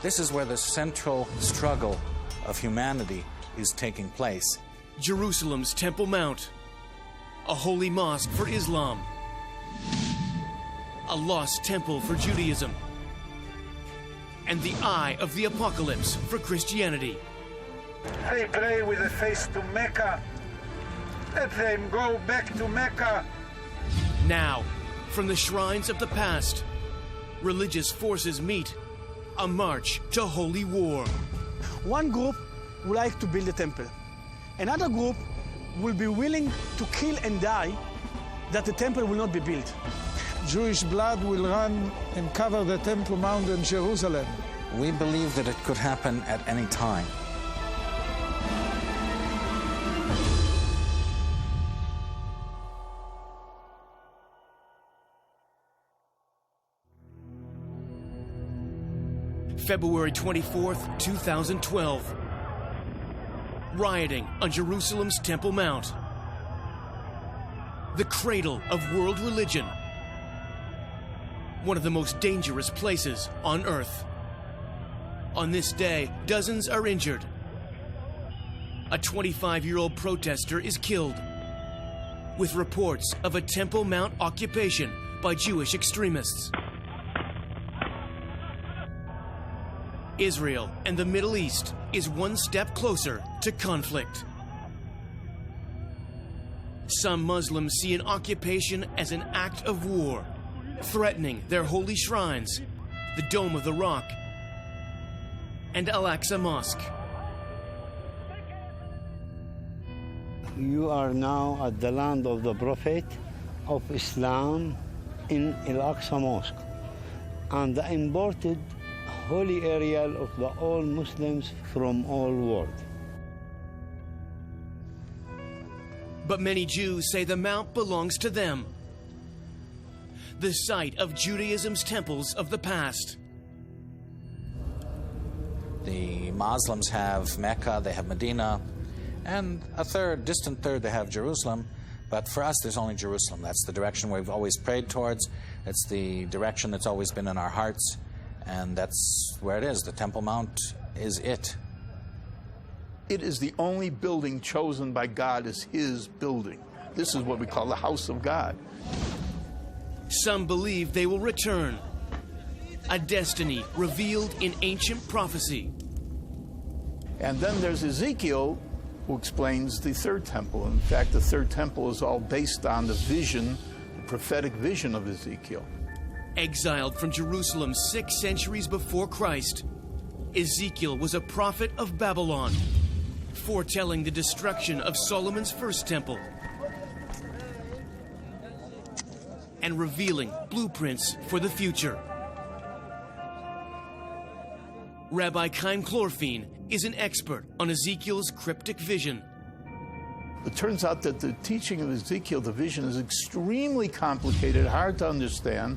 This is where the central struggle of humanity is taking place. Jerusalem's Temple Mount, a holy mosque for Islam, a lost temple for Judaism, and the eye of the apocalypse for Christianity. They pray with a face to Mecca. Let them go back to Mecca. Now, from the shrines of the past, religious forces meet, a march to holy war. One group would like to build a temple. Another group will be willing to kill and die that the temple will not be built. Jewish blood will run and cover the Temple Mount in Jerusalem. We believe that it could happen at any time. February 24th, 2012. Rioting on Jerusalem's Temple Mount. The cradle of world religion. One of the most dangerous places on Earth. On this day, dozens are injured. A 25-year-old protester is killed, with reports of a Temple Mount occupation by Jewish extremists. Israel and the Middle East is one step closer to conflict. Some Muslims see an occupation as an act of war, threatening their holy shrines, the Dome of the Rock, and Al-Aqsa Mosque. You are now at the land of the Prophet of Islam in Al-Aqsa Mosque, and the imported holy area of the all Muslims from all world. But many Jews say the mount belongs to them, the site of Judaism's temples of the past. The Muslims have Mecca, they have Medina, and a distant third, they have Jerusalem. But for us, there's only Jerusalem. That's the direction we've always prayed towards. It's the direction that's always been in our hearts. And that's where it is. The Temple Mount is it. It is the only building chosen by God as his building. This is what we call the house of God. Some believe they will return, a destiny revealed in ancient prophecy. And then there's Ezekiel, who explains the third temple. In fact, the third temple is all based on the vision, the prophetic vision of Ezekiel. Exiled from Jerusalem 6 centuries before Christ, Ezekiel was a prophet of Babylon, foretelling the destruction of Solomon's first temple and revealing blueprints for the future. Rabbi Chaim Chlorfine is an expert on Ezekiel's cryptic vision. It turns out that the teaching of Ezekiel, the vision, is extremely complicated, hard to understand,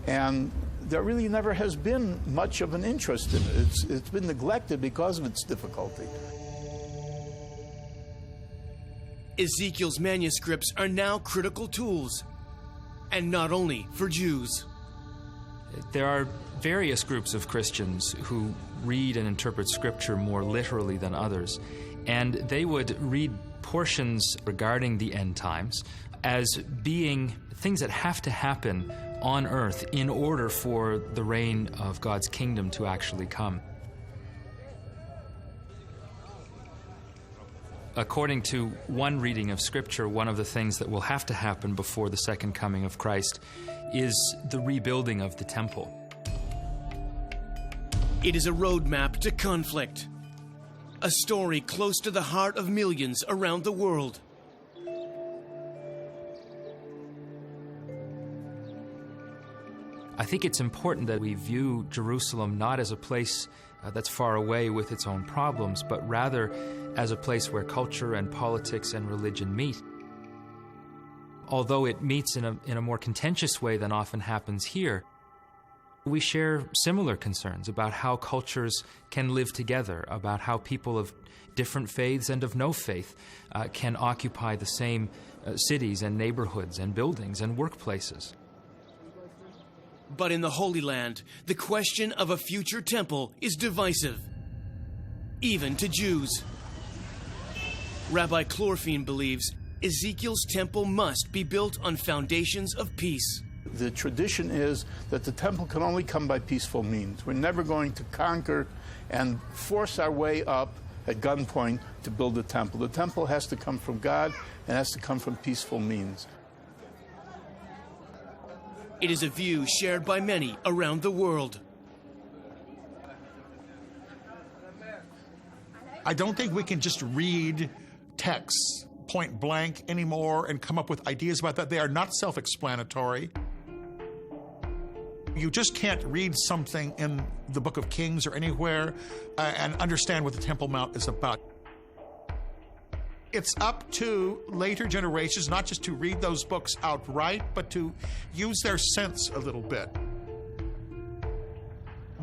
and there really never has been much of an interest in it. It's been neglected because of its difficulty. Ezekiel's manuscripts are now critical tools, and not only for Jews. There are various groups of Christians who read and interpret Scripture more literally than others, and they would read portions regarding the end times as being things that have to happen on earth in order for the reign of God's kingdom to actually come. According to one reading of Scripture, one of the things that will have to happen before the second coming of Christ is the rebuilding of the temple. It is a roadmap to conflict, a story close to the heart of millions around the world. I think it's important that we view Jerusalem not as a place that's far away with its own problems, but rather as a place where culture and politics and religion meet. Although it meets in a more contentious way than often happens here, we share similar concerns about how cultures can live together, about how people of different faiths and of no faith can occupy the same cities and neighborhoods and buildings and workplaces. But in the Holy Land, the question of a future temple is divisive, even to Jews. Rabbi Chlorfine believes Ezekiel's temple must be built on foundations of peace. The tradition is that the temple can only come by peaceful means. We're never going to conquer and force our way up at gunpoint to build a temple. The temple has to come from God and has to come from peaceful means. It is a view shared by many around the world. I don't think we can just read texts point blank anymore and come up with ideas about that. They are not self-explanatory. You just can't read something in the Book of Kings or anywhere and understand what the Temple Mount is about. It's up to later generations not just to read those books outright, but to use their sense a little bit.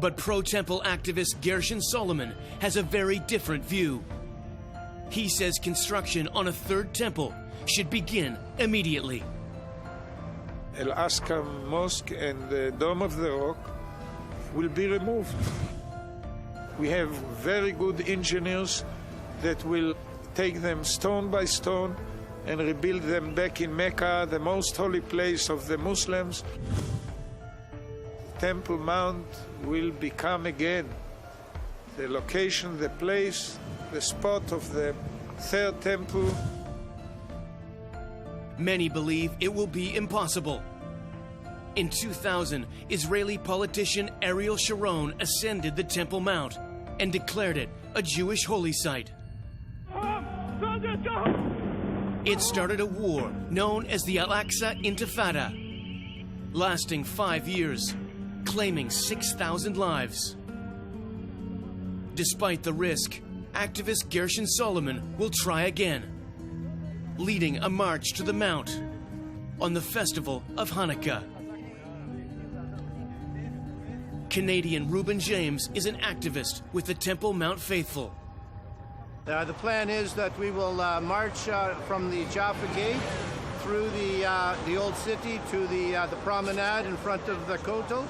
But pro-temple activist Gershon Solomon has a very different view. He says construction on a third temple should begin immediately. Al-Aqsa Mosque and the Dome of the Rock will be removed. We have very good engineers that will take them stone by stone and rebuild them back in Mecca, the most holy place of the Muslims. Temple Mount will become again the location, the place, the spot of the third temple. Many believe it will be impossible. In 2000, Israeli politician Ariel Sharon ascended the Temple Mount and declared it a Jewish holy site. It started a war known as the Al-Aqsa Intifada, lasting 5 years, claiming 6,000 lives. Despite the risk, activist Gershon Solomon will try again, leading a march to the Mount on the festival of Hanukkah. Canadian Reuben James is an activist with the Temple Mount Faithful. The plan is that we will march from the Jaffa Gate through the old city to the promenade in front of the Kotel.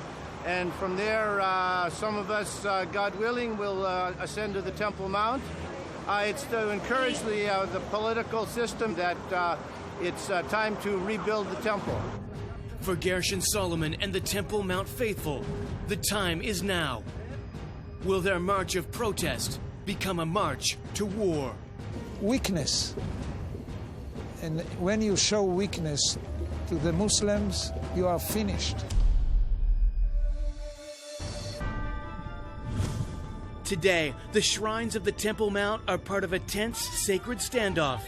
And from there, some of us, God willing, will ascend to the Temple Mount. It's to encourage the political system that it's time to rebuild the temple. For Gershon Solomon and the Temple Mount Faithful, the time is now. Will their march of protest become a march to war? Weakness. And when you show weakness to the Muslims, you are finished. Today, the shrines of the Temple Mount are part of a tense sacred standoff.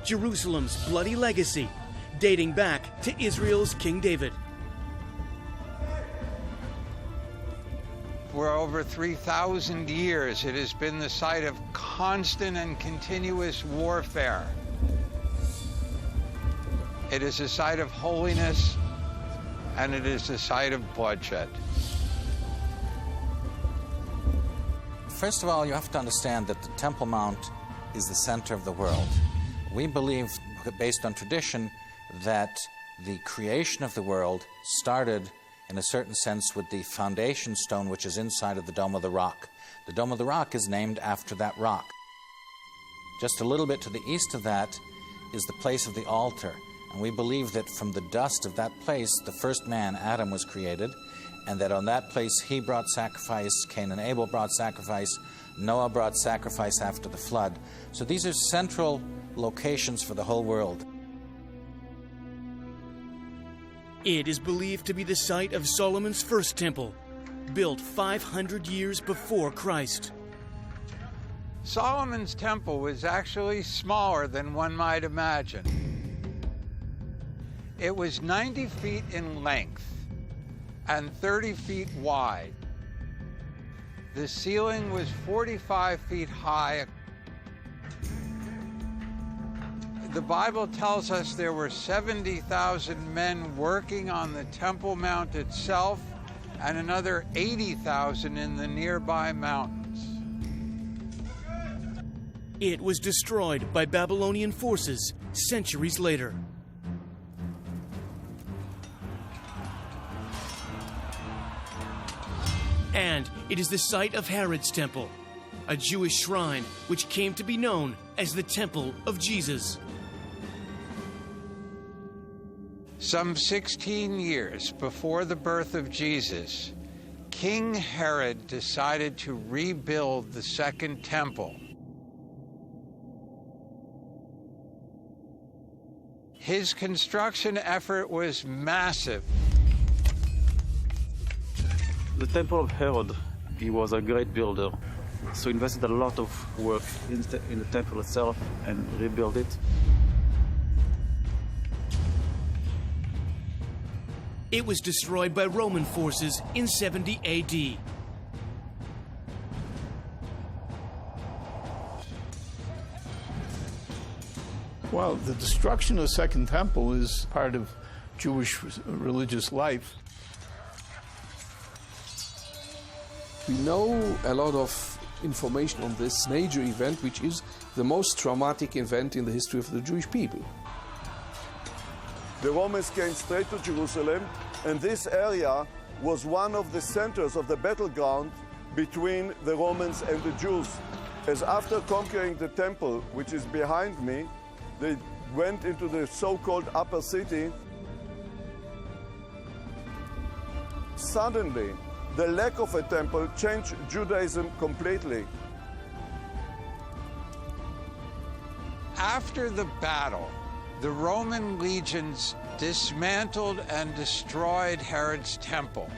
Jerusalem's bloody legacy, dating back to Israel's King David. For over 3,000 years, it has been the site of constant and continuous warfare. It is a site of holiness, and it is a site of bloodshed. First of all, you have to understand that the Temple Mount is the center of the world. We believe, based on tradition, that the creation of the world started in a certain sense with the foundation stone which is inside of the Dome of the Rock. The Dome of the Rock is named after that rock. Just a little bit to the east of that is the place of the altar. And we believe that from the dust of that place, the first man, Adam, was created, and that on that place he brought sacrifice, Cain and Abel brought sacrifice, Noah brought sacrifice after the flood. So these are central locations for the whole world. It is believed to be the site of Solomon's first temple, built 500 years before Christ. Solomon's temple was actually smaller than one might imagine. It was 90 feet in length and 30 feet wide. The ceiling was 45 feet high. The Bible tells us there were 70,000 men working on the Temple Mount itself and another 80,000 in the nearby mountains. It was destroyed by Babylonian forces centuries later. And it is the site of Herod's temple, a Jewish shrine which came to be known as the Temple of Jesus. Some 16 years before the birth of Jesus, King Herod decided to rebuild the Second Temple. His construction effort was massive. The Temple of Herod, he was a great builder, so he invested a lot of work in the temple itself and rebuilt it. It was destroyed by Roman forces in 70 AD. Well, the destruction of the Second Temple is part of Jewish religious life. We know a lot of information on this major event, which is the most traumatic event in the history of the Jewish people. The Romans came straight to Jerusalem, and this area was one of the centers of the battleground between the Romans and the Jews. As after conquering the temple, which is behind me, they went into the so-called upper city. Suddenly, the lack of a temple changed Judaism completely. After the battle, the Roman legions dismantled and destroyed Herod's temple.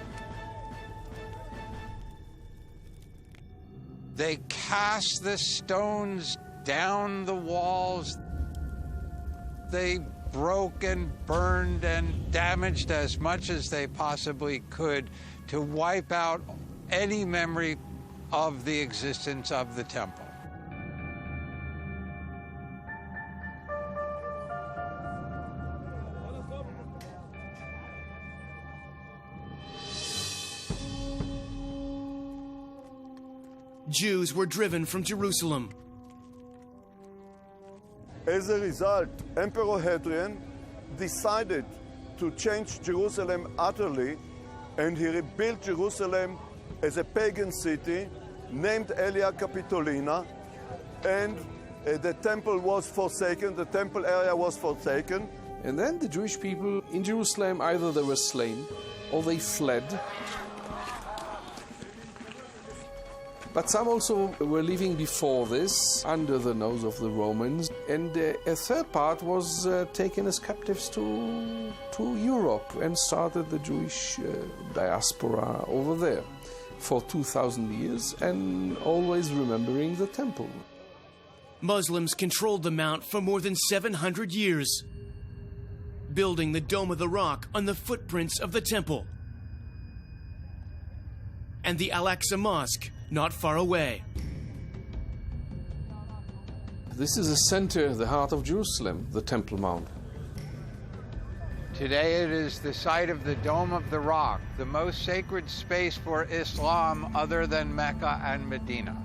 They cast the stones down the walls. They broke and burned and damaged as much as they possibly could to wipe out any memory of the existence of the temple. Jews were driven from Jerusalem. As a result, Emperor Hadrian decided to change Jerusalem utterly, and he rebuilt Jerusalem as a pagan city named Aelia Capitolina, and the temple was forsaken, the temple area was forsaken. And then the Jewish people in Jerusalem, either they were slain or they fled. But some also were living before this, under the nose of the Romans. And a third part was taken as captives to Europe and started the Jewish diaspora over there for 2,000 years, and always remembering the temple. Muslims controlled the mount for more than 700 years, building the Dome of the Rock on the footprints of the temple, and the Al-Aqsa Mosque not far away. This is the center, the heart of Jerusalem, the Temple Mount. Today it is the site of the Dome of the Rock, the most sacred space for Islam other than Mecca and Medina.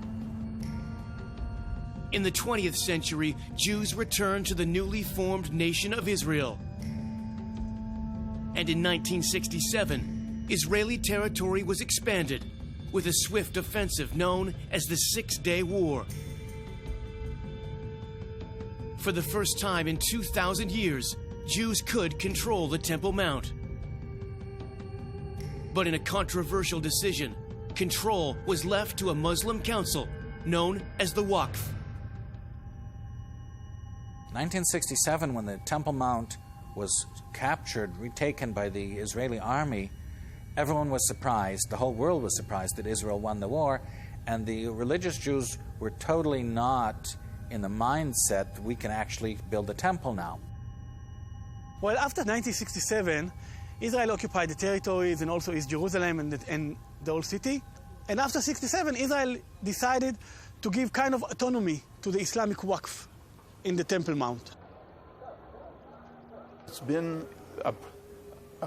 In the 20th century, Jews returned to the newly formed nation of Israel. And in 1967, Israeli territory was expanded with a swift offensive known as the Six-Day War. For the first time in 2,000 years, Jews could control the Temple Mount. But in a controversial decision, control was left to a Muslim council known as the Waqf. 1967, when the Temple Mount was captured, retaken by the Israeli army, everyone was surprised, the whole world was surprised that Israel won the war, and the religious Jews were totally not in the mindset that we can actually build a temple now. Well, after 1967, Israel occupied the territories and also East Jerusalem and the old city. And after 67, Israel decided to give kind of autonomy to the Islamic Waqf in the Temple Mount. It's been a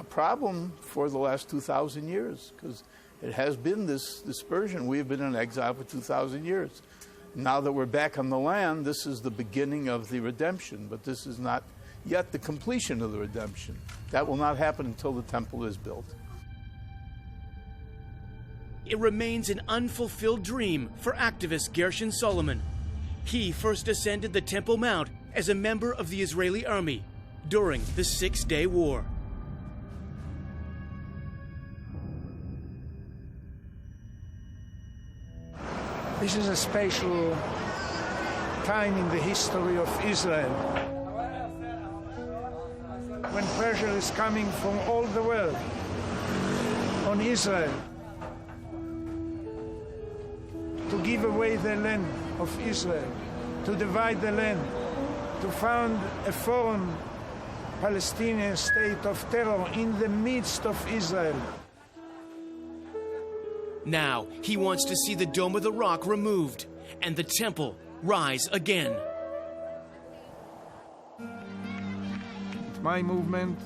problem for the last 2,000 years, because it has been this dispersion. We've been in exile for 2,000 years. Now that we're back on the land, this is the beginning of the redemption, but this is not yet the completion of the redemption. That will not happen until the temple is built. it remains an unfulfilled dream for activist Gershon Solomon. He first ascended the Temple Mount as a member of the Israeli army during the Six-Day War. This is a special time in the history of Israel, when pressure is coming from all the world on Israel to give away the land of Israel, to divide the land, to found a foreign Palestinian state of terror in the midst of Israel. Now, he wants to see the Dome of the Rock removed and the temple rise again. My movement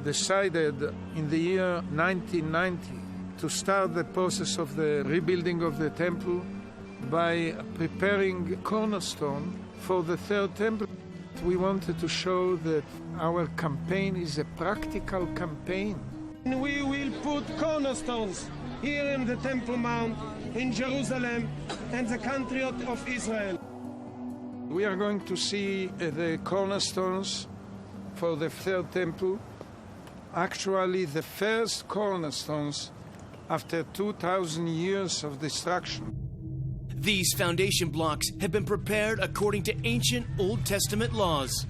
decided in the year 1990 to start the process of the rebuilding of the temple by preparing cornerstone for the third temple. We wanted to show that our campaign is a practical campaign. We will put cornerstones here in the Temple Mount, in Jerusalem, and the country of Israel. We are going to see the cornerstones for the third temple. Actually, the first cornerstones after 2,000 years of destruction. These foundation blocks have been prepared according to ancient Old Testament laws.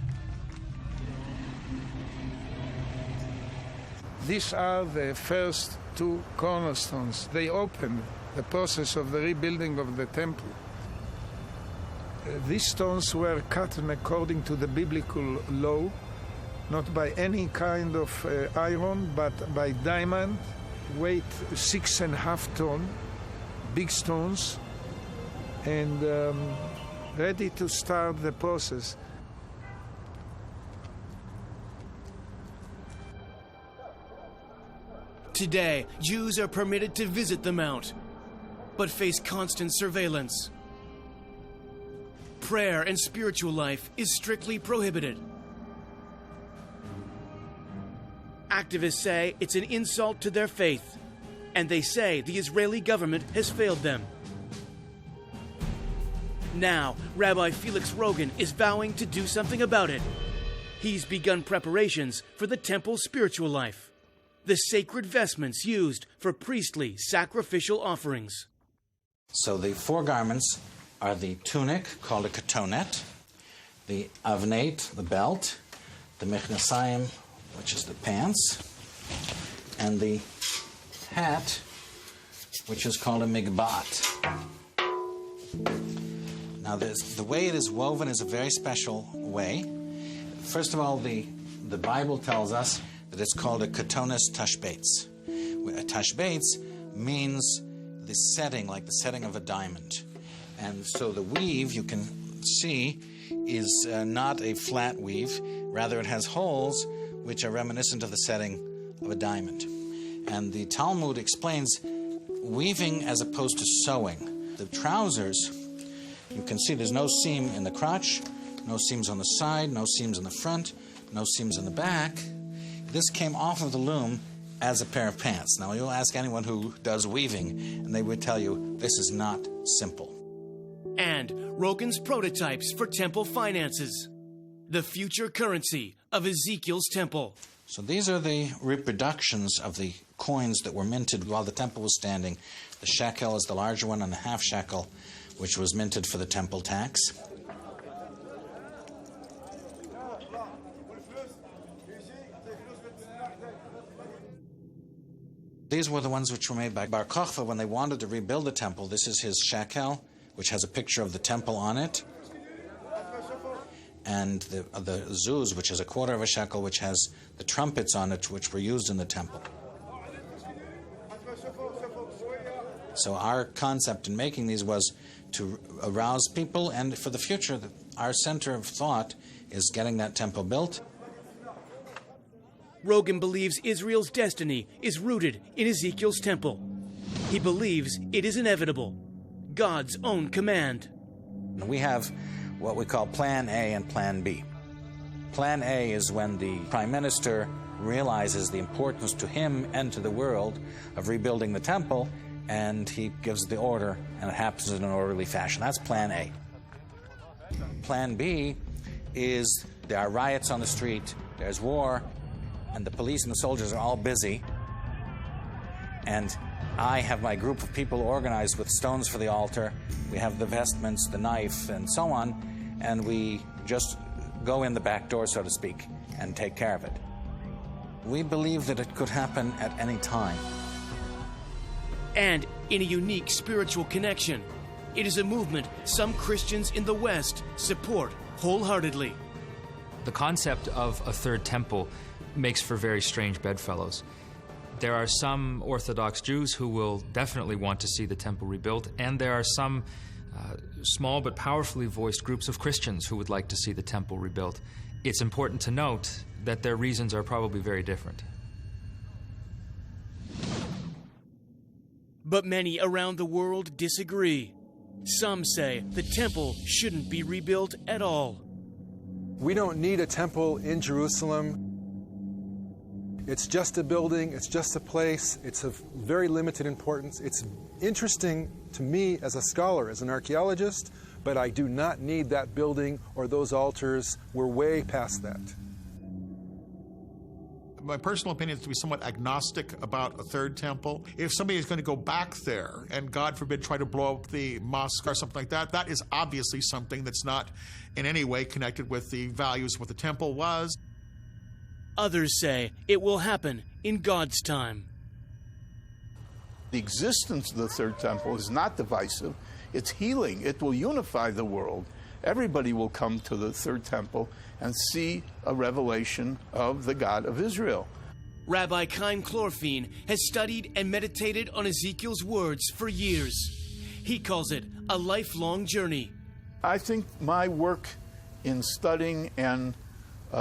These are the first two cornerstones. They opened the process of the rebuilding of the temple. These stones were cut according to the biblical law, not by any kind of iron, but by diamond, weight 6.5 tons, big stones, and ready to start the process. Today, Jews are permitted to visit the Mount, but face constant surveillance. Prayer and spiritual life is strictly prohibited. Activists say it's an insult to their faith, and they say the Israeli government has failed them. Now, Rabbi Felix Rogan is vowing to do something about it. He's begun preparations for the temple's spiritual life, the sacred vestments used for priestly sacrificial offerings. So the four garments are the tunic, called a katonet, the avnate, the belt, the mechnasayim, which is the pants, and the hat, which is called a migbat. Now, the way it is woven is a very special way. First of all, the Bible tells us that it's called a katones tashbeitz. A tashbeitz means the setting, like the setting of a diamond. And so the weave, you can see, is not a flat weave. Rather, it has holes which are reminiscent of the setting of a diamond. And the Talmud explains weaving as opposed to sewing. The trousers, you can see there's no seam in the crotch, no seams on the side, no seams in the front, no seams in the back. This came off of the loom as a pair of pants. Now, you'll ask anyone who does weaving, and they would tell you this is not simple. And Rogan's prototypes for temple finances, the future currency of Ezekiel's temple. So these are the reproductions of the coins that were minted while the temple was standing. The shekel is the larger one, and the half shekel, which was minted for the temple tax. These were the ones which were made by Bar Kokhba when they wanted to rebuild the temple. This is his shekel, which has a picture of the temple on it. And the zuz, which is a quarter of a shekel, which has the trumpets on it, which were used in the temple. So our concept in making these was to arouse people, and for the future, our center of thought is getting that temple built. Rogan believes Israel's destiny is rooted in Ezekiel's temple. He believes it is inevitable, God's own command. We have what we call Plan A and Plan B. Plan A is when the Prime Minister realizes the importance to him and to the world of rebuilding the temple, and he gives the order, and it happens in an orderly fashion. That's plan A. Plan B is there are riots on the street, there's war, and the police and the soldiers are all busy, and I have my group of people organized with stones for the altar. We have the vestments, the knife, and so on, and we just go in the back door, so to speak, and take care of it. We believe that it could happen at any time. And in a unique spiritual connection, it is a movement some Christians in the West support wholeheartedly. The concept of a third temple makes for very strange bedfellows. There are some Orthodox Jews who will definitely want to see the temple rebuilt, and there are some small but powerfully voiced groups of Christians who would like to see the temple rebuilt. It's important to note that their reasons are probably very different. But many around the world disagree. Some say the temple shouldn't be rebuilt at all. We don't need a temple in Jerusalem. It's just a building, it's just a place, it's of very limited importance. It's interesting to me as a scholar, as an archaeologist, but I do not need that building or those altars. We're way past that. My personal opinion is to be somewhat agnostic about a third temple. If somebody is going to go back there and, God forbid, try to blow up the mosque or something like that, that is obviously something that's not in any way connected with the values of what the temple was. Others say it will happen in God's time. The existence of the third temple is not divisive. It's healing. It will unify the world. Everybody will come to the third temple and see a revelation of the God of Israel. Rabbi Chaim Chlorfine has studied and meditated on Ezekiel's words for years. He calls it a lifelong journey. I think my work in studying and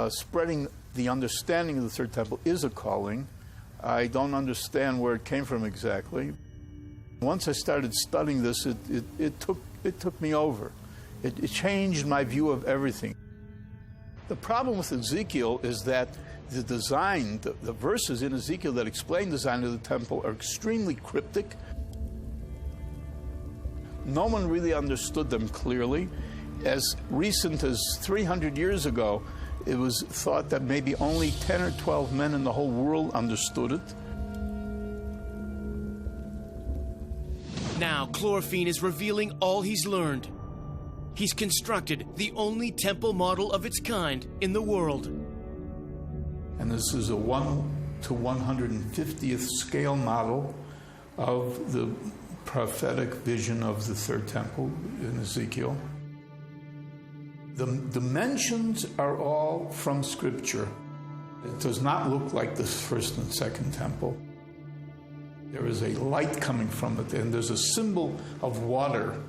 spreading the understanding of the third temple is a calling. I don't understand where it came from exactly. Once I started studying this, it took me over. It changed my view of everything. The problem with Ezekiel is that the design, the verses in Ezekiel that explain the design of the temple are extremely cryptic. No one really understood them clearly. As recent as 300 years ago, it was thought that maybe only 10 or 12 men in the whole world understood it. Now, Chlorfine is revealing all he's learned. He's constructed the only temple model of its kind in the world. And this is a 1/150th scale model of the prophetic vision of the third temple in Ezekiel. The dimensions are all from Scripture. It does not look like the first and second temple. There is a light coming from it, and there's a symbol of water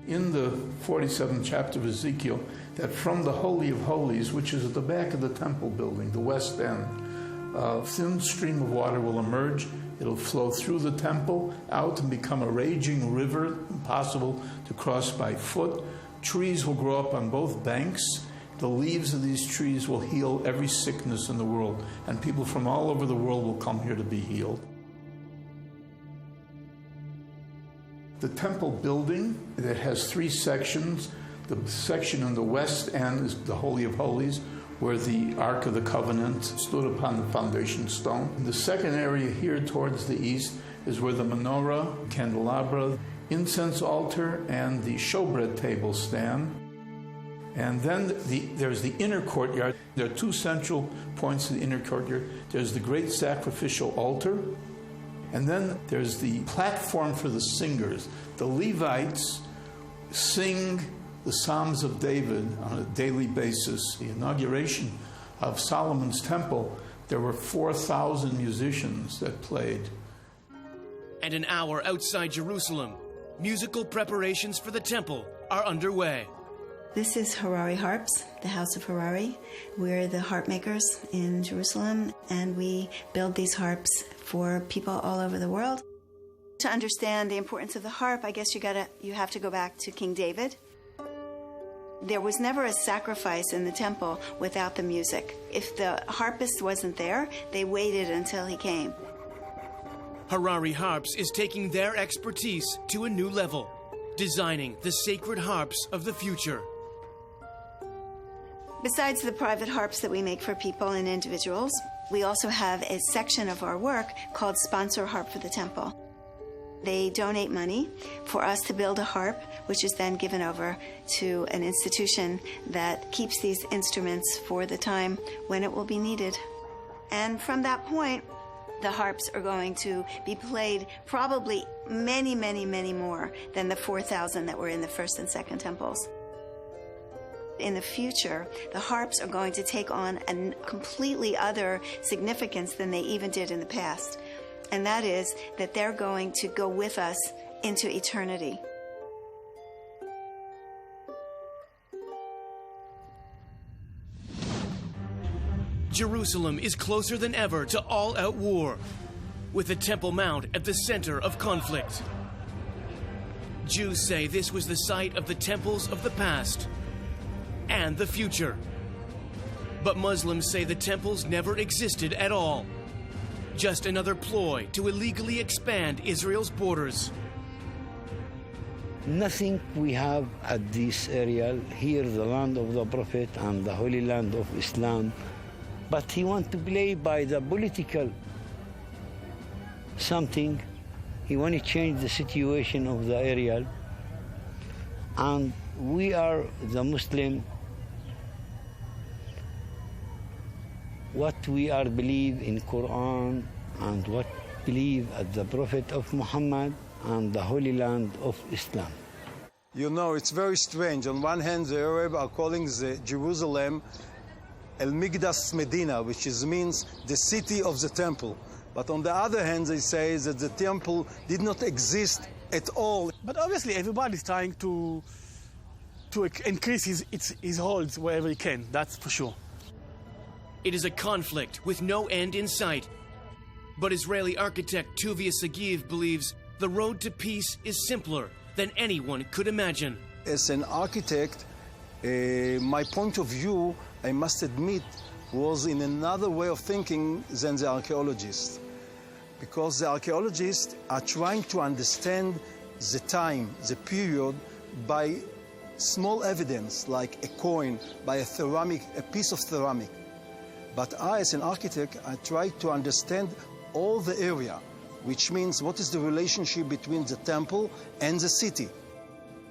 in the 47th chapter of Ezekiel, that from the Holy of Holies, which is at the back of the temple building, the west end, a thin stream of water will emerge. It'll flow through the temple, out and become a raging river, impossible to cross by foot. Trees will grow up on both banks. The leaves of these trees will heal every sickness in the world, and people from all over the world will come here to be healed. The temple building, that has three sections. The section on the west end is the Holy of Holies, where the Ark of the Covenant stood upon the foundation stone. The second area here towards the east is where the menorah, candelabra, incense altar, and the showbread table stand. And then there's the inner courtyard. There are two central points in the inner courtyard. There's the great sacrificial altar, and then there's the platform for the singers. The Levites sing the Psalms of David on a daily basis. The inauguration of Solomon's temple, there were 4,000 musicians that played. And an hour outside Jerusalem, musical preparations for the temple are underway. This is Harari Harps, the House of Harari. We're the harp makers in Jerusalem, and we build these harps for people all over the world. To understand the importance of the harp, I guess you have to go back to King David. There was never a sacrifice in the temple without the music. If the harpist wasn't there, they waited until he came. Harari Harps is taking their expertise to a new level, designing the sacred harps of the future. Besides the private harps that we make for people and individuals, we also have a section of our work called Sponsor Harp for the Temple. They donate money for us to build a harp, which is then given over to an institution that keeps these instruments for the time when it will be needed. And from that point, the harps are going to be played probably many, many, many more than the 4,000 that were in the first and second temples. In the future, the harps are going to take on a completely other significance than they even did in the past. And that is that they're going to go with us into eternity. Jerusalem is closer than ever to all-out war, with the Temple Mount at the center of conflict. Jews say this was the site of the temples of the past and the future. But Muslims say the temples never existed at all. Just another ploy to illegally expand Israel's borders. Nothing we have at this area, here the land of the Prophet and the Holy Land of Islam, but he wants to play by the political something. He wants to change the situation of the area. And we are the Muslim. What we are believe in Quran and what believe at the Prophet of Muhammad and the Holy Land of Islam. You know, it's very strange. On one hand, the Arabs are calling the Jerusalem El Migdas Medina, which means the city of the temple. But on the other hand, they say that the temple did not exist at all. But obviously, everybody's trying to increase his holds wherever he can, that's for sure. It is a conflict with no end in sight. But Israeli architect Tuvia Sagiv believes the road to peace is simpler than anyone could imagine. As an architect, my point of view, I must admit, was in another way of thinking than the archaeologists. Because the archaeologists are trying to understand the time, the period, by small evidence, like a coin, by a piece of ceramic. But I, as an architect, I try to understand all the area, which means what is the relationship between the temple and the city.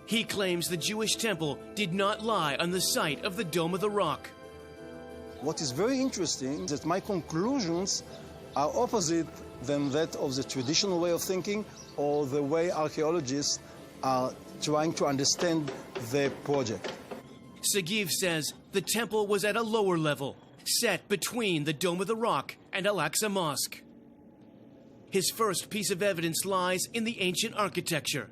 He claims the Jewish temple did not lie on the site of the Dome of the Rock. What is very interesting is that my conclusions are opposite than that of the traditional way of thinking or the way archaeologists are trying to understand the project. Sagiv says the temple was at a lower level, set between the Dome of the Rock and Al-Aqsa Mosque. His first piece of evidence lies in the ancient architecture,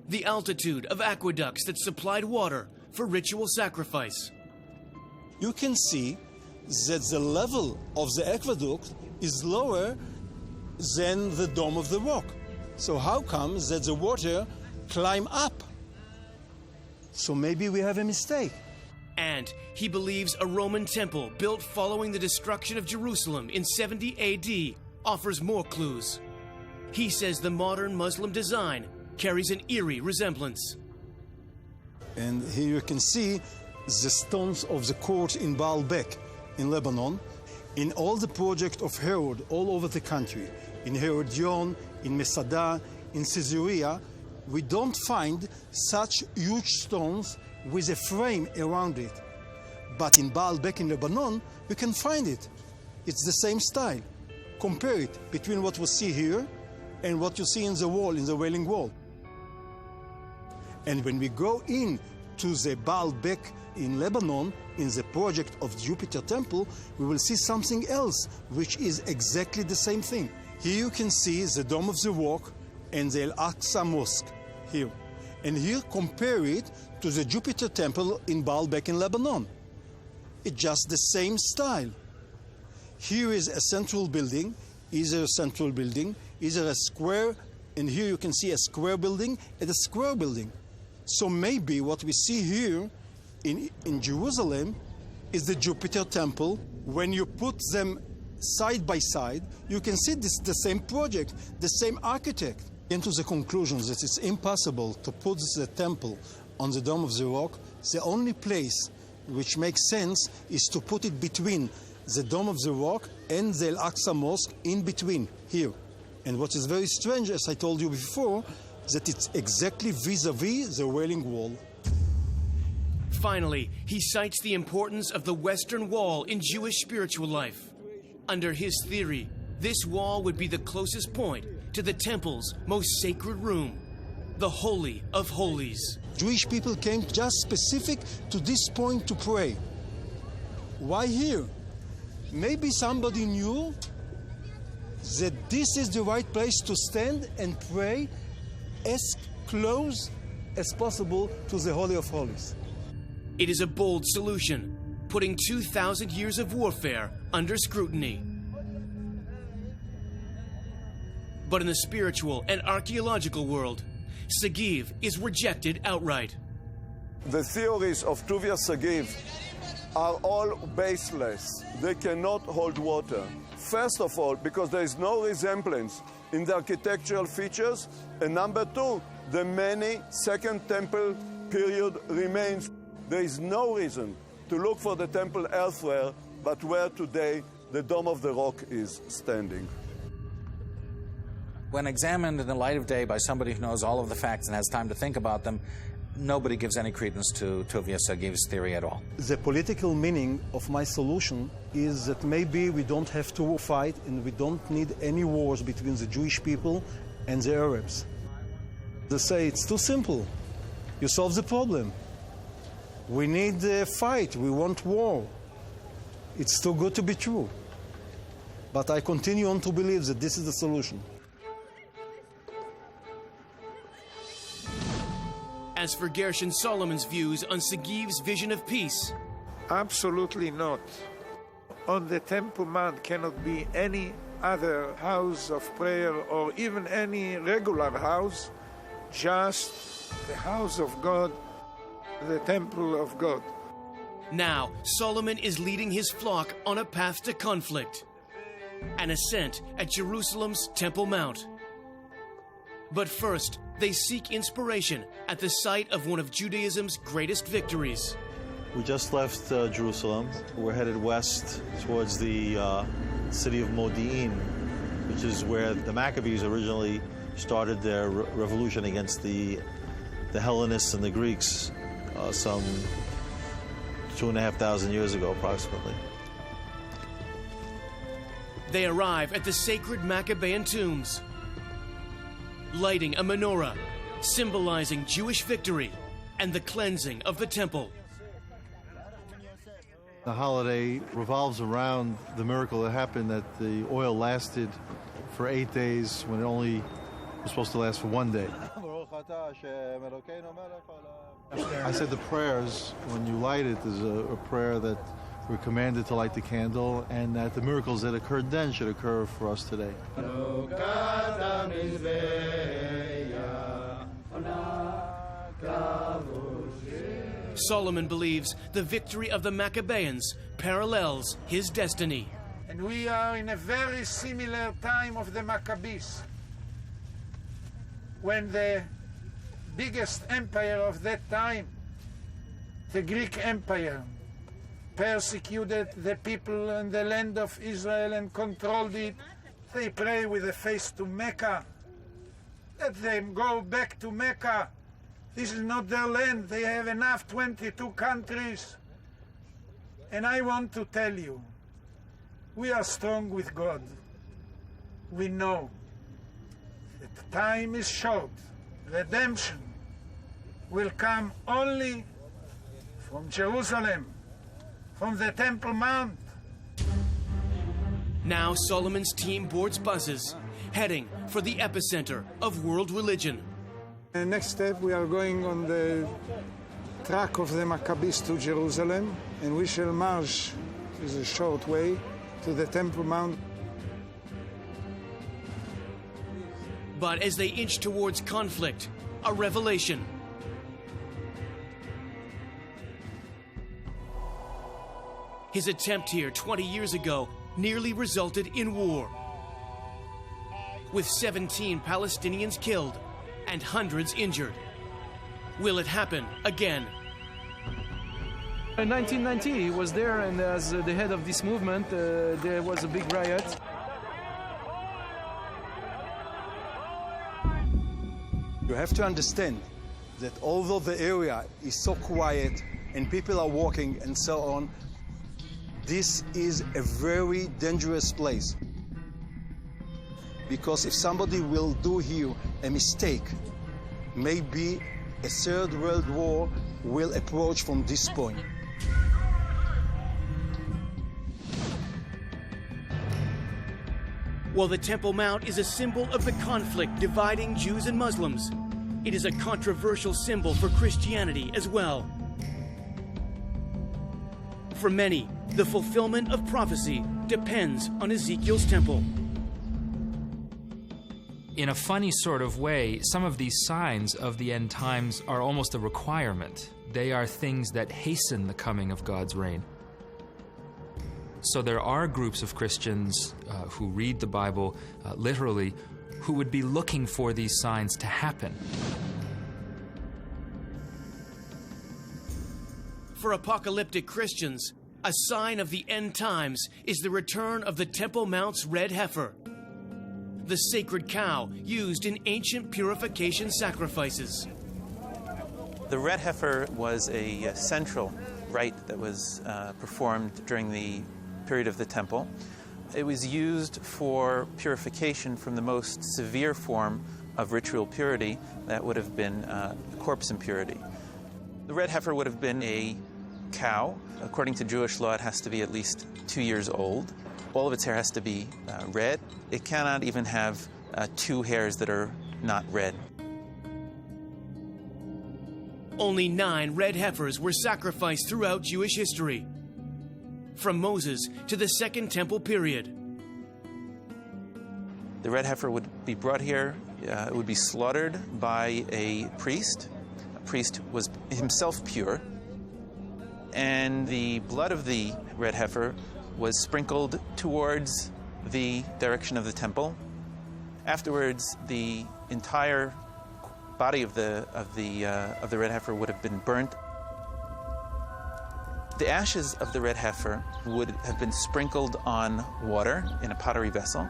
the altitude of aqueducts that supplied water for ritual sacrifice. You can see that the level of the aqueduct is lower than the Dome of the Rock. So how come that the water climb up? So maybe we have a mistake. And he believes a Roman temple built following the destruction of Jerusalem in 70 AD offers more clues. He says the modern Muslim design carries an eerie resemblance. And here you can see the stones of the court in Baalbek in Lebanon. In all the projects of Herod all over the country, in Herodion, in Masada, in Caesarea, we don't find such huge stones with a frame around it. But in Baalbek in Lebanon, we can find it. It's the same style. Compare it between what we see here and what you see in the wall, in the Wailing Wall. And when we go in to the Baalbek in Lebanon, in the project of Jupiter Temple, we will see something else, which is exactly the same thing. Here you can see the Dome of the Rock and the Al-Aqsa Mosque, here. And here compare it to the Jupiter Temple in Baalbek in Lebanon. It's just the same style. Here is a central building, either a central building, either a square, and here you can see a square building and a square building. So maybe what we see here in Jerusalem is the Jupiter Temple. When you put them side by side, you can see this the same project, the same architect. Came to the conclusion that it's impossible to put the temple on the Dome of the Rock. The only place which makes sense is to put it between the Dome of the Rock and the Al-Aqsa Mosque, in between, here. And what is very strange, as I told you before, that it's exactly vis-a-vis the Wailing Wall. Finally, he cites the importance of the Western Wall in Jewish spiritual life. Under his theory, this wall would be the closest point to the temple's most sacred room, the Holy of Holies. Jewish people came just specific to this point to pray. Why here? Maybe somebody knew that this is the right place to stand and pray as close as possible to the Holy of Holies. It is a bold solution, putting 2,000 years of warfare under scrutiny. But in the spiritual and archaeological world, Sagiv is rejected outright. The theories of Tuvia Sagiv are all baseless. They cannot hold water. First of all, because there is no resemblance in the architectural features, and number two, the many Second Temple period remains. There is no reason to look for the temple elsewhere but where today the Dome of the Rock is standing. When examined in the light of day by somebody who knows all of the facts and has time to think about them, nobody gives any credence to Tuvia Sagiv's theory at all. The political meaning of my solution is that maybe we don't have to fight and we don't need any wars between the Jewish people and the Arabs. They say it's too simple. You solve the problem. We need a fight. We want war. It's too good to be true. But I continue on to believe that this is the solution. As for Gershon Solomon's views on Sagiv's vision of peace, absolutely not. On the Temple Mount cannot be any other house of prayer or even any regular house, just the house of God, the temple of God. Now, Solomon is leading his flock on a path to conflict, an ascent at Jerusalem's Temple Mount. But first, they seek inspiration at the site of one of Judaism's greatest victories. We just left Jerusalem. We're headed west towards the city of Modi'in, which is where the Maccabees originally started their revolution against the Hellenists and the Greeks some 2,500 years ago, approximately. They arrive at the sacred Maccabean tombs, lighting a menorah, symbolizing Jewish victory and the cleansing of the temple. The holiday revolves around the miracle that happened, that the oil lasted for 8 days when it only was supposed to last for 1 day. I said the prayers, when you light it, there's a prayer that we're commanded to light the candle, and that the miracles that occurred then should occur for us today. Solomon believes the victory of the Maccabeans parallels his destiny. And we are in a very similar time of the Maccabees, when the biggest empire of that time, the Greek Empire, persecuted the people and the land of Israel and controlled it. They pray with a face to Mecca. Let them go back to Mecca. This is not their land. They have enough 22 countries. And I want to tell you, we are strong with God. We know that time is short. Redemption will come only from Jerusalem, from the Temple Mount. Now Solomon's team boards buses, heading for the epicenter of world religion. The next step, we are going on the track of the Maccabees to Jerusalem, and we shall march, which is a short way, to the Temple Mount. But as they inch towards conflict, a revelation. His attempt here 20 years ago nearly resulted in war, with 17 Palestinians killed and hundreds injured. Will it happen again? In 1990, he was there, and as the head of this movement, there was a big riot. You have to understand that although the area is so quiet and people are walking and so on, this is a very dangerous place. Because if somebody will do here a mistake, maybe a third world war will approach from this point. While the Temple Mount is a symbol of the conflict dividing Jews and Muslims, it is a controversial symbol for Christianity as well. For many, the fulfillment of prophecy depends on Ezekiel's temple. In a funny sort of way, some of these signs of the end times are almost a requirement. They are things that hasten the coming of God's reign. So there are groups of Christians who read the Bible literally, who would be looking for these signs to happen. For apocalyptic Christians, a sign of the end times is the return of the Temple Mount's red heifer, the sacred cow used in ancient purification sacrifices. The red heifer was a central rite that was performed during the period of the temple. It was used for purification from the most severe form of ritual purity that would have been corpse impurity. The red heifer would have been a cow. According to Jewish law, it has to be at least 2 years old. All of its hair has to be red. It cannot even have 2 hairs that are not red. Only 9 red heifers were sacrificed throughout Jewish history, from Moses to the Second Temple period. The red heifer would be brought here. It would be slaughtered by a priest. A priest was himself pure. And the blood of the red heifer was sprinkled towards the direction of the temple. Afterwards, the entire body of the red heifer would have been burnt. The ashes of the red heifer would have been sprinkled on water in a pottery vessel,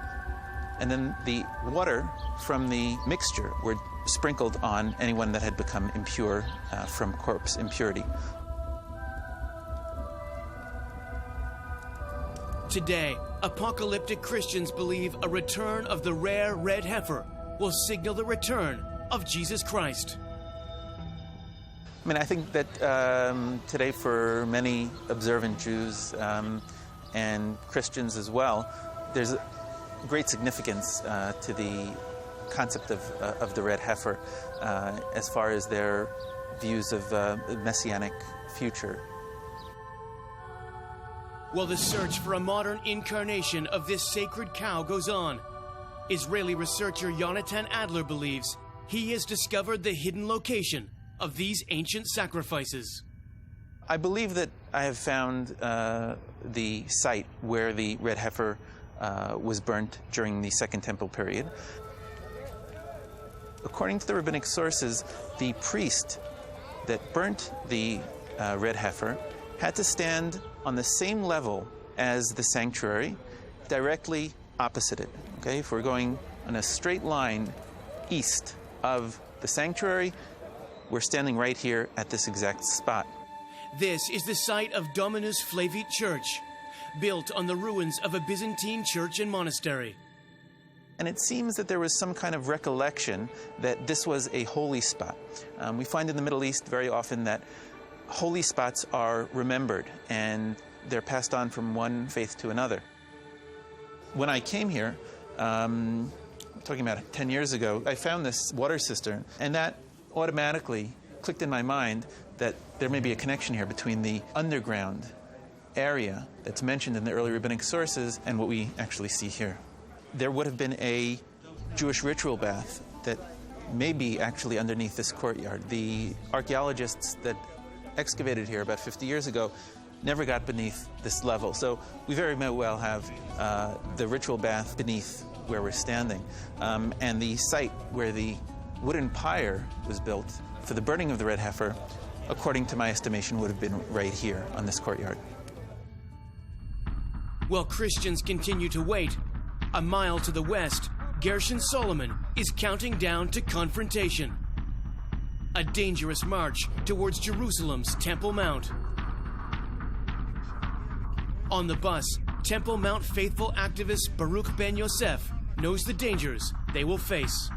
and then the water from the mixture were sprinkled on anyone that had become impure from corpse impurity. Today, apocalyptic Christians believe a return of the rare red heifer will signal the return of Jesus Christ. I mean, I think that today for many observant Jews and Christians as well, there's a great significance to the concept of the red heifer as far as their views of the messianic future. While the search for a modern incarnation of this sacred cow goes on, Israeli researcher Yonatan Adler believes he has discovered the hidden location of these ancient sacrifices. I believe that I have found the site where the red heifer was burnt during the Second Temple period. According to the rabbinic sources, the priest that burnt the red heifer had to stand on the same level as the sanctuary, directly opposite it. Okay, if we're going on a straight line east of the sanctuary, we're standing right here at this exact spot. This is the site of Dominus Flevit Church, built on the ruins of a Byzantine church and monastery. And it seems that there was some kind of recollection that this was a holy spot. We find in the Middle East very often that holy spots are remembered and they're passed on from one faith to another. When I came here, talking about 10 years ago, I found this water cistern, and that automatically clicked in my mind that there may be a connection here between the underground area that's mentioned in the early rabbinic sources and what we actually see here. There would have been a Jewish ritual bath that may be actually underneath this courtyard. The archaeologists that excavated here about 50 years ago never got beneath this level. So we very well have the ritual bath beneath where we're standing. And the site where the wooden pyre was built for the burning of the red heifer, according to my estimation, would have been right here on this courtyard. While Christians continue to wait, a mile to the west, Gershon Solomon is counting down to confrontation. A dangerous march towards Jerusalem's Temple Mount. On the bus, Temple Mount faithful activist Baruch Ben Yosef knows the dangers they will face.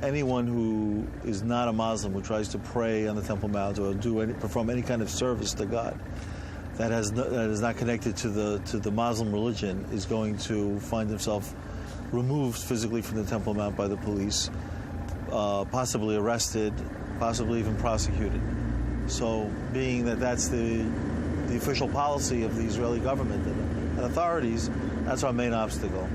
Anyone who is not a Muslim who tries to pray on the Temple Mount or perform any kind of service to God that is not connected to the Muslim religion is going to find himself removed physically from the Temple Mount by the police, possibly arrested, possibly even prosecuted. So being that that's the official policy of the Israeli government and authorities, that's our main obstacle.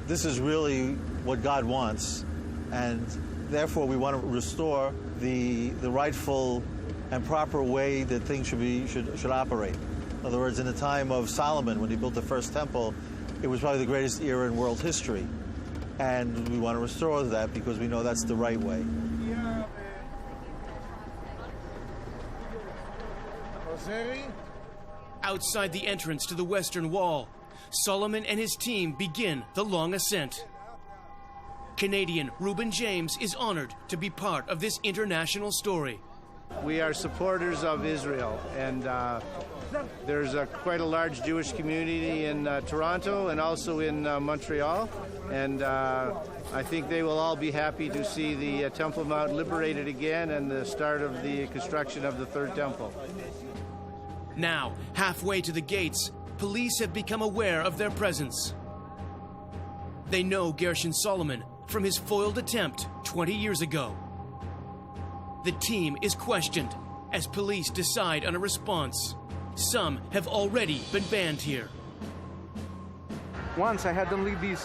This is really what God wants, and therefore we want to restore the rightful and proper way that things should operate. In other words, in the time of Solomon, when he built the first temple, it was probably the greatest era in world history. And we want to restore that because we know that's the right way. Outside the entrance to the Western Wall, Solomon and his team begin the long ascent. Canadian Reuben James is honored to be part of this international story. We are supporters of Israel, and there's quite a large Jewish community in Toronto and also in Montreal, and I think they will all be happy to see the Temple Mount liberated again and the start of the construction of the third temple. Now, halfway to the gates, police have become aware of their presence. They know Gershon Solomon from his foiled attempt 20 years ago. The team is questioned as police decide on a response. Some have already been banned here. Once I had only this,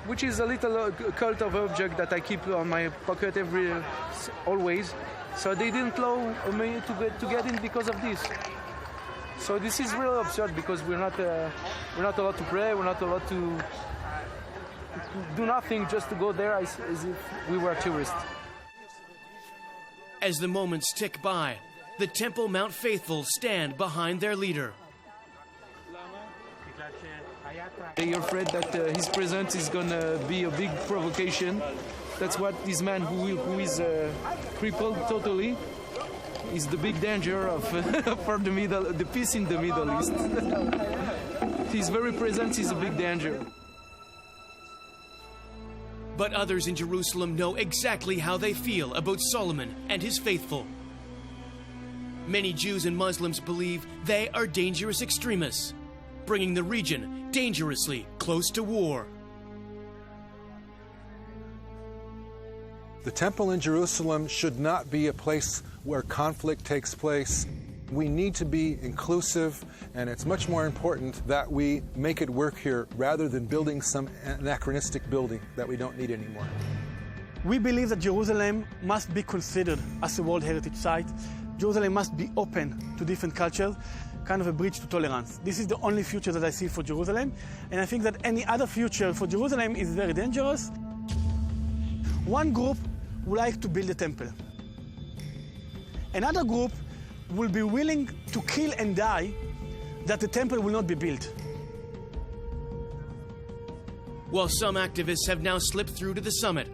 which is a little cult of object that I keep on my pocket always. So they didn't allow me to get in because of this. So this is really absurd because we're not allowed to pray. We're not allowed to do nothing, just to go there as if we were tourists. As the moments tick by, the Temple Mount faithful stand behind their leader. They're afraid that his presence is going to be a big provocation. That's what this man who is crippled totally is the big danger of for the peace in the Middle East. His very presence is a big danger. But others in Jerusalem know exactly how they feel about Solomon and his faithful. Many Jews and Muslims believe they are dangerous extremists, bringing the region dangerously close to war. The temple in Jerusalem should not be a place where conflict takes place. We need to be inclusive, and it's much more important that we make it work here rather than building some anachronistic building that we don't need anymore. We believe that Jerusalem must be considered as a World Heritage Site. Jerusalem must be open to different cultures, kind of a bridge to tolerance. This is the only future that I see for Jerusalem, and I think that any other future for Jerusalem is very dangerous. One group would like to build a temple. Another group will be willing to kill and die that the temple will not be built. While some activists have now slipped through to the summit,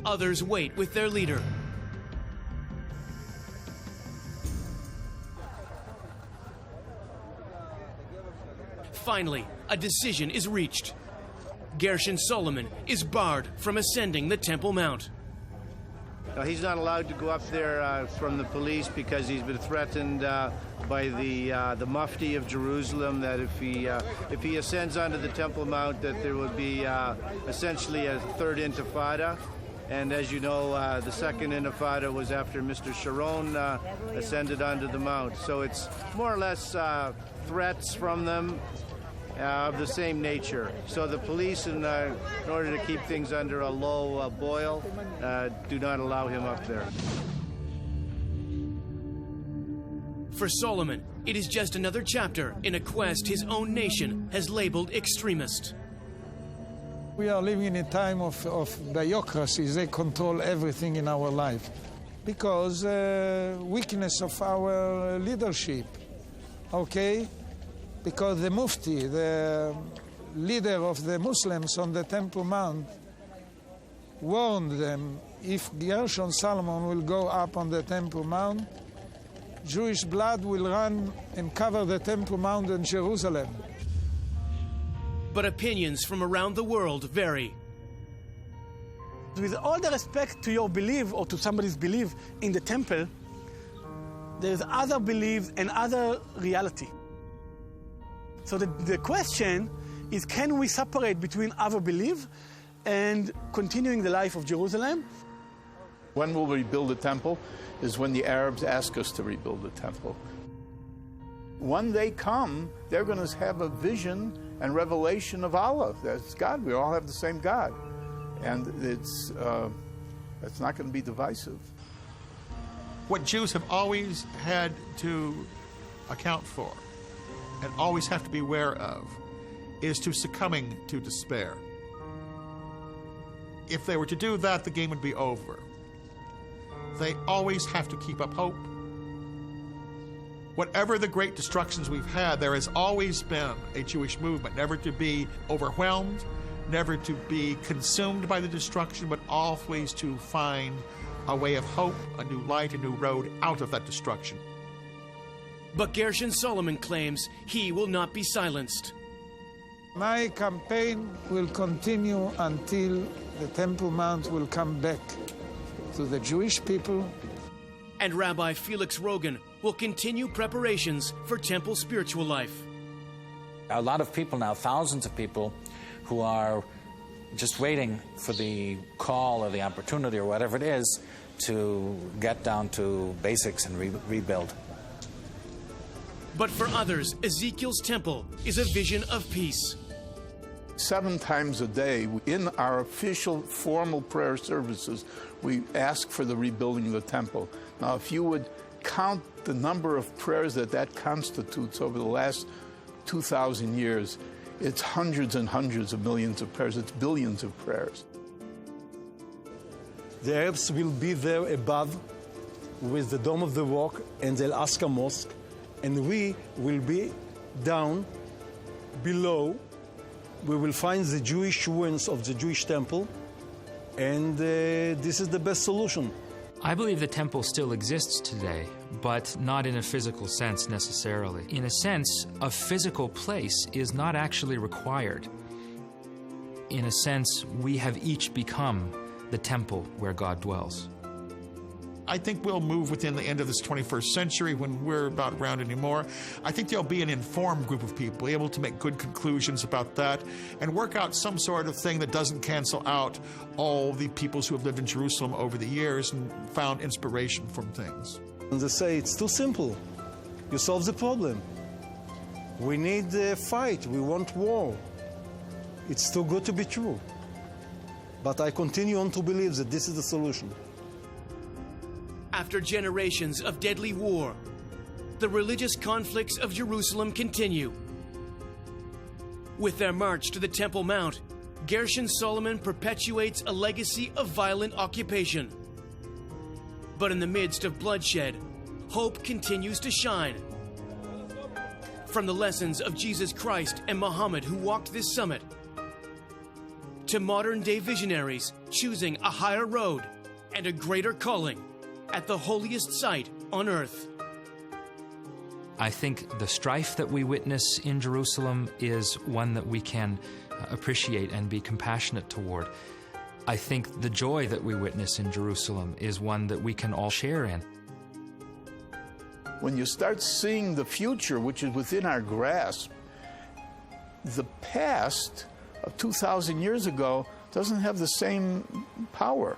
others wait with their leader. Finally, a decision is reached. Gershon Solomon is barred from ascending the Temple Mount. He's not allowed to go up there from the police because he's been threatened by the Mufti of Jerusalem that if he ascends onto the Temple Mount that there would be essentially a third intifada. And as you know, the second intifada was after Mr. Sharon ascended onto the Mount. So it's more or less threats from them of the same nature. So the police, in order to keep things under a low boil, do not allow him up there. For Solomon, it is just another chapter in a quest his own nation has labeled extremist. We are living in a time of bureaucracy. They control everything in our life because weakness of our leadership, okay? Because the Mufti, the leader of the Muslims on the Temple Mount, warned them, if Gershon Solomon will go up on the Temple Mount, Jewish blood will run and cover the Temple Mount in Jerusalem. But opinions from around the world vary. With all the respect to your belief or to somebody's belief in the temple, there's other beliefs and other reality. So the question is, can we separate between our belief and continuing the life of Jerusalem? When will we rebuild the temple is when the Arabs ask us to rebuild the temple. When they come, they're going to have a vision and revelation of Allah. That's God. We all have the same God. And it's not going to be divisive. What Jews have always had to account for and always have to be aware of is to succumbing to despair. If they were to do that, the game would be over. They always have to keep up hope. Whatever the great destructions we've had, there has always been a Jewish movement, never to be overwhelmed, never to be consumed by the destruction, but always to find a way of hope, a new light, a new road out of that destruction. But Gershon Solomon claims he will not be silenced. My campaign will continue until the Temple Mount will come back to the Jewish people. And Rabbi Felix Rogan will continue preparations for temple spiritual life. A lot of people now, thousands of people, who are just waiting for the call or the opportunity or whatever it is to get down to basics and rebuild. But for others, Ezekiel's temple is a vision of peace. 7 times a day, in our official formal prayer services, we ask for the rebuilding of the temple. Now, if you would count the number of prayers that constitutes over the last 2,000 years, it's hundreds and hundreds of millions of prayers. It's billions of prayers. The Arabs will be there above with the Dome of the Rock and the Al-Aqsa Mosque, and we will be down below. We will find the Jewish ruins of the Jewish temple, and this is the best solution. I believe the temple still exists today, but not in a physical sense necessarily. In a sense, a physical place is not actually required. In a sense, we have each become the temple where God dwells. I think we'll move within the end of this 21st century when we're not around anymore. I think there'll be an informed group of people able to make good conclusions about that and work out some sort of thing that doesn't cancel out all the peoples who have lived in Jerusalem over the years and found inspiration from things. And they say it's too simple. You solve the problem. We need a fight. We want war. It's too good to be true. But I continue on to believe that this is the solution. After generations of deadly war, the religious conflicts of Jerusalem continue. With their march to the Temple Mount, Gershon Solomon perpetuates a legacy of violent occupation. But in the midst of bloodshed, hope continues to shine. From the lessons of Jesus Christ and Muhammad who walked this summit, to modern-day visionaries choosing a higher road and a greater calling at the holiest site on earth. I think the strife that we witness in Jerusalem is one that we can appreciate and be compassionate toward. I think the joy that we witness in Jerusalem is one that we can all share in. When you start seeing the future, which is within our grasp, the past of 2,000 years ago doesn't have the same power.